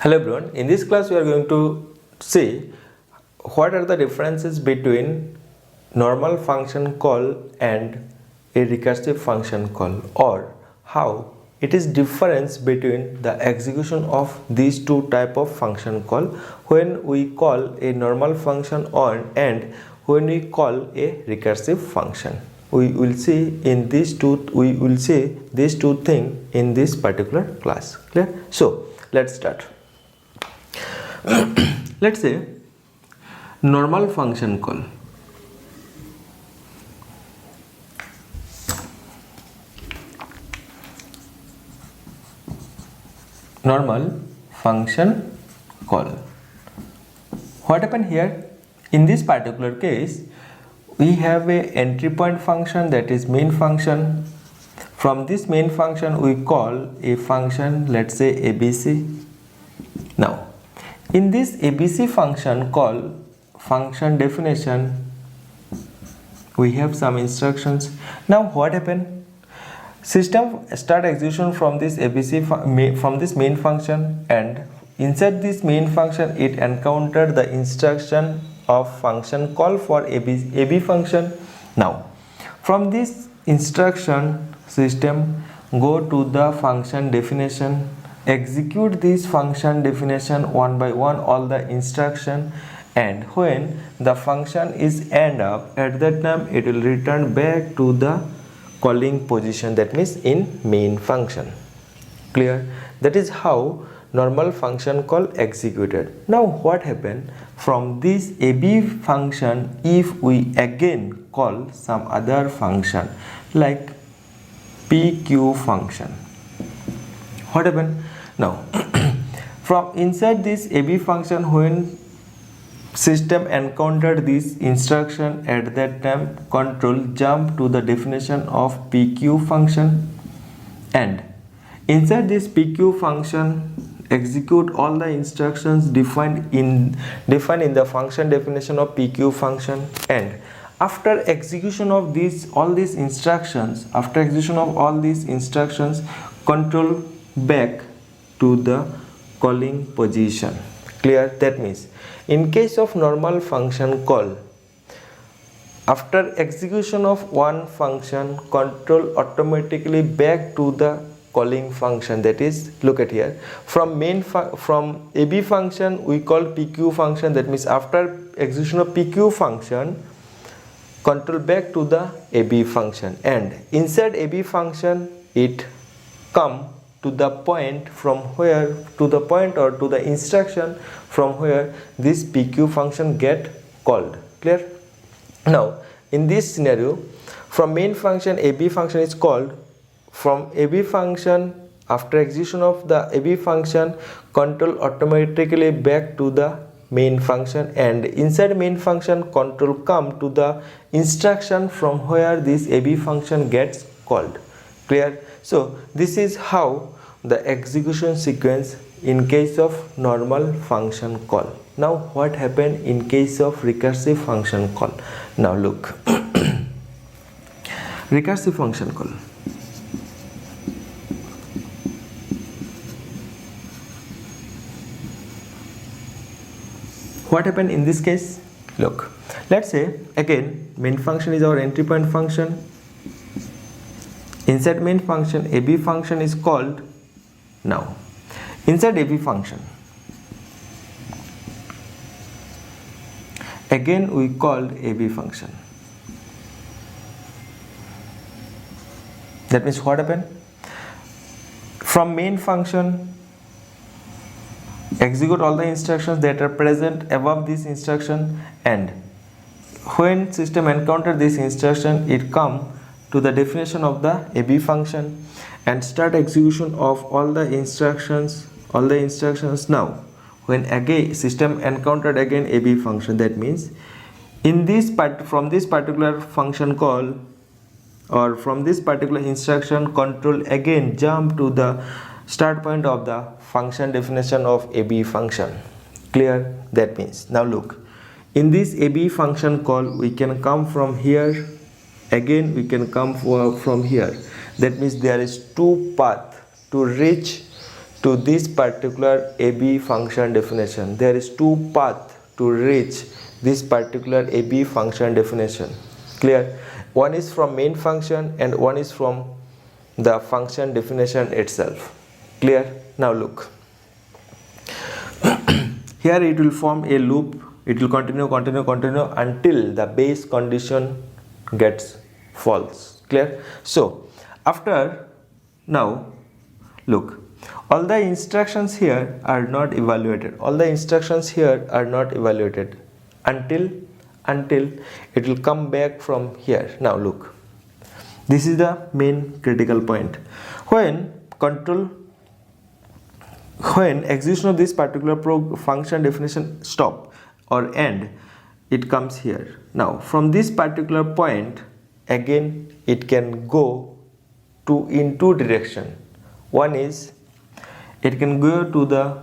Hello everyone, in this class we are going to see what are the differences between normal function call and a recursive function call, or how it is difference between the execution of these two type of function call when we call a normal function on and when we call a recursive function. We will see these two things in this particular class. Clear? So let's start. Let's say normal function call. Normal function call. What happened here? In this particular case, we have a entry point function, that is main function. From this main function we call a function, let's say ABC. Now in this ABC function call function definition, we have some instructions. Now what happened? System start execution from this ABC from this main function, and inside this main function it encountered the instruction of function call for AB function. Now from this instruction, system go to the function definition, execute this function definition one by one all the instruction, and when the function is end up, at that time it will return back to the calling position, that means in main function. Clear? That is how normal function call executed. Now what happened? From this AB function, if we again call some other function like PQ function, what happened? Now from inside this AB function, when system encountered this instruction, at that time control jump to the definition of PQ function, and inside this PQ function execute all the instructions defined in the function definition of PQ function. And after execution of all these instructions, control back to the calling position. Clear? That means in case of normal function call, after execution of one function, control automatically back to the calling function. That is, look at here, from from AB function we call PQ function. That means after execution of PQ function, control back to the AB function, and inside AB function it come to the point from where, to the point or to the instruction from where this PQ function get called. Clear? Now in this scenario, from main function AB function is called. From AB function, after execution of the AB function, control automatically back to the main function, and inside main function control come to the instruction from where this AB function gets called. Clear? So this is how the execution sequence in case of normal function call. Now what happened in case of recursive function call? Now look. Recursive function call. What happened in this case? Look, let's say again main function is our entry point function. Inside main function AB function is called. Now inside AB function again we called AB function. That means what happened? From main function execute all the instructions that are present above this instruction, and when system encounter this instruction, it come to the definition of the AB function and start execution of all the instructions. Now when again system encountered again AB function, that means in this from this particular function call or from this particular instruction, control again jump to the start point of the function definition of AB function. Clear? That means now look, in this AB function call we can come from here, again we can come from here. That means there is two paths to reach to this particular AB function definition. There is two paths to reach this particular AB function definition. Clear? One is from main function and one is from the function definition itself. Clear? Now look. Here it will form a loop. It will continue until the base condition gets false. Clear? So after, now look, all the instructions here are not evaluated. All the instructions here are not evaluated until it will come back from here. Now look, this is the main critical point. When execution of this particular function definition stop or end, it comes here. Now from this particular point, again it can go in two direction. One is it can go to the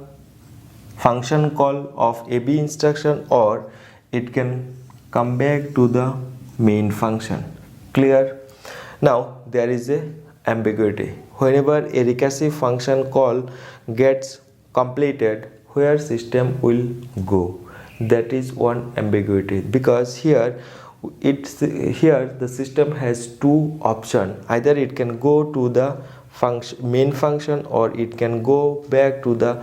function call of AB instruction, or it can come back to the main function. Clear? Now there is a ambiguity. Whenever a recursive function call gets completed, where system will go? That is one ambiguity, because here the system has two options. Either it can go to the main function, or it can go back to the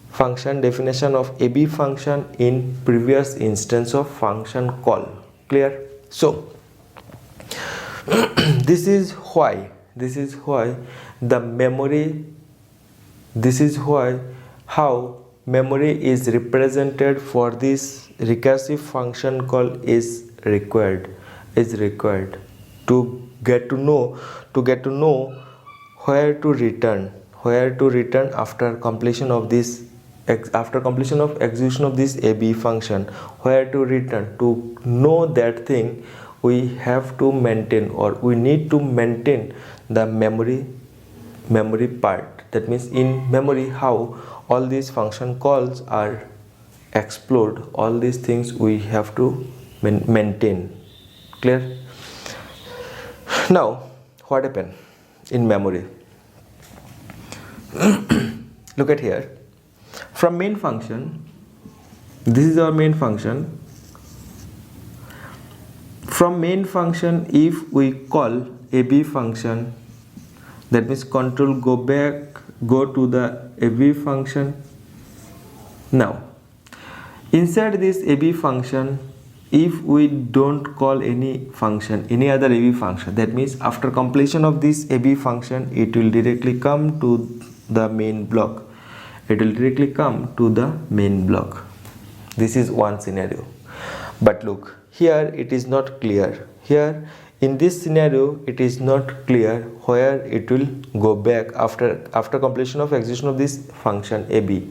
function definition of AB function in previous instance of function call. Clear? So this is why the memory, how memory is represented for this recursive function call is required to get to know where to return after completion of execution of this AB function. Where to return? To know that thing, we have to maintain, or we need to maintain the memory part. That means in memory, how all these function calls are explored, all these things we have to maintain. Clear? Now what happened in memory? Look at here. From main function, this is our main function. From main function, if we call AB function, that means control go to the AB function. Now inside this AB function, if we don't call any other AB function, that means after completion of this AB function, it will directly come to the main block. This is one scenario. But look, here it is not clear. Here in this scenario, it is not clear where it will go back after completion of execution of this function AB.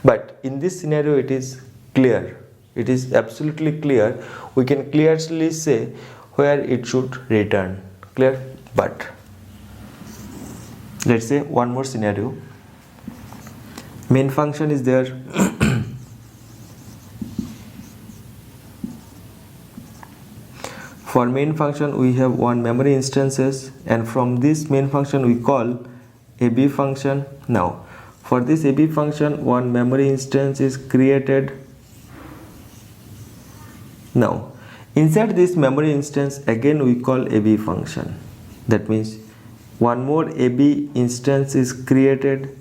But in this scenario, it is clear. It is absolutely clear. We can clearly say where it should return. Clear? But let's say one more scenario. Main function is there. For main function, we have one memory instances, and from this main function we call AB function. Now for this AB function, one memory instance is created. Now inside this memory instance, again we call AB function. That means one more AB instance is created.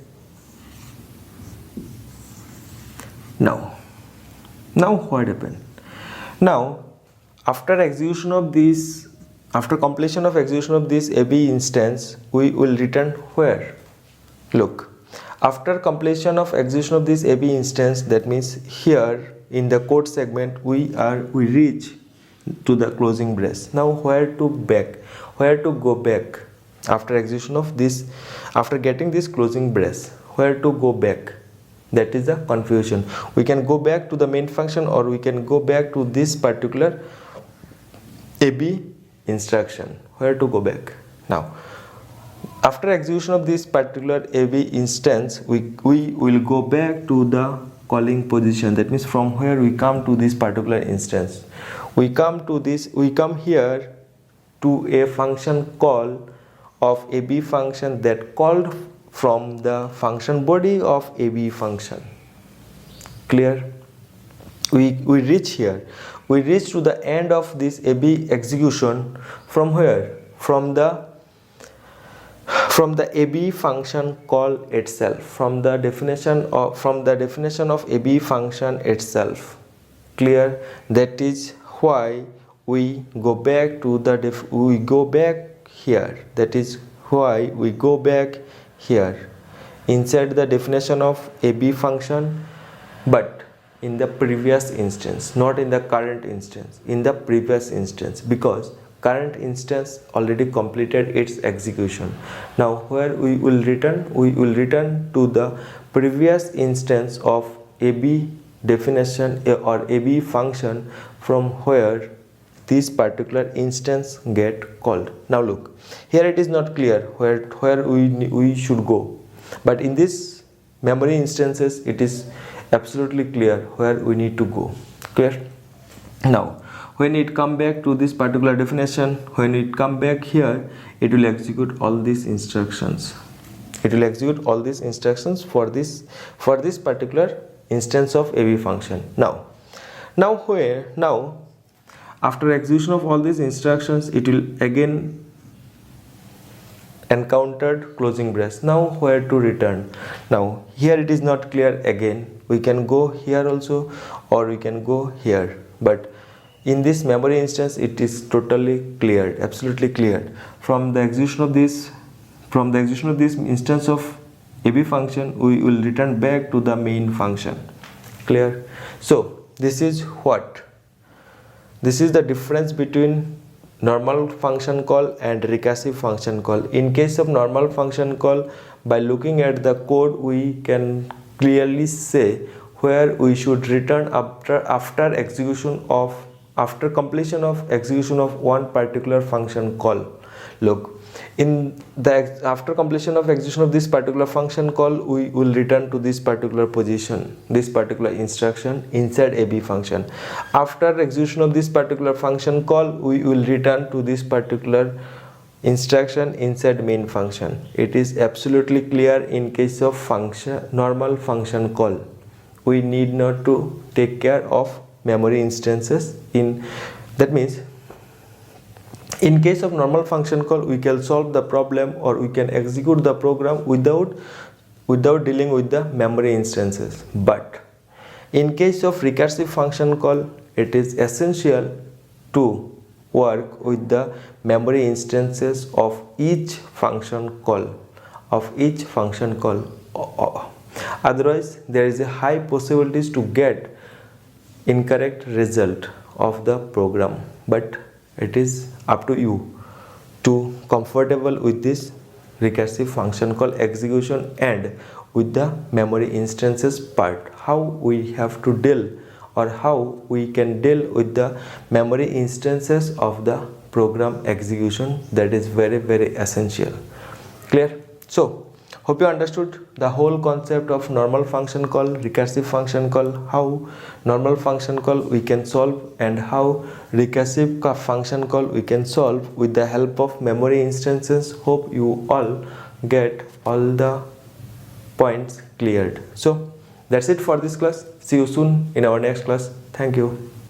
Now what happened? Now after completion of execution of this AB instance, we will return where? Look, after completion of execution of this AB instance, that means here in the code segment we reach to the closing brace. Now where to go back after execution of this, after getting this closing brace? Where to go back? That is the confusion. We can go back to the main function, or we can go back to this particular AB instruction. Where to go back? Now after execution of this particular AB instance, we will go back to the calling position. That means from where we come to this particular instance, we come here to a function call of AB function that called from the function body of AB function. Clear? We reach here. We reach to the end of this AB execution from where? From the AB function call itself, from the definition of AB function itself. Clear? That is why we go back to the here. That is why we go back here inside the definition of AB function, but in the previous instance, not in the current instance, in the previous instance, because current instance already completed its execution. Now where we will return to the previous instance of AB definition or AB function from where this particular instance get called. Now look, here it is not clear where we should go, but in this memory instances it is absolutely clear where we need to go. Clear? Now when it come back to this particular definition, when it come back here, it will execute all these instructions. It will execute all these instructions for this particular instance of AB function. Now after execution of all these instructions, it will again encountered closing brace. Now where to return? Now here it is not clear again. We can go here also, or we can go here, but in this memory instance it is totally cleared, absolutely cleared. From the execution of this instance of AB function, we will return back to the main function. Clear? So this is the difference between normal function call and recursive function call. In case of normal function call, by looking at the code, we can clearly say where we should return after completion of execution of one particular function call. Look, after completion of execution of this particular function call, we will return to this particular position, this particular instruction inside AB function. After execution of this particular function call, we will return to this particular instruction inside main function. It is absolutely clear in case of normal function call. We need not to take care of memory instances. That means in case of normal function call, we can solve the problem or we can execute the program without dealing with the memory instances. But in case of recursive function call, it is essential to work with the memory instances of each function call. Otherwise, there is a high possibilities to get incorrect result of the program. But it is up to you to comfortable with this recursive function call execution and with the memory instances part, how we have to deal or how we can deal with the memory instances of the program execution. That is very, very essential. Clear? So hope you understood the whole concept of normal function call, recursive function call, how normal function call we can solve and how recursive function call we can solve with the help of memory instances. Hope you all get all the points cleared. So that's it for this class. See you soon in our next class. Thank you.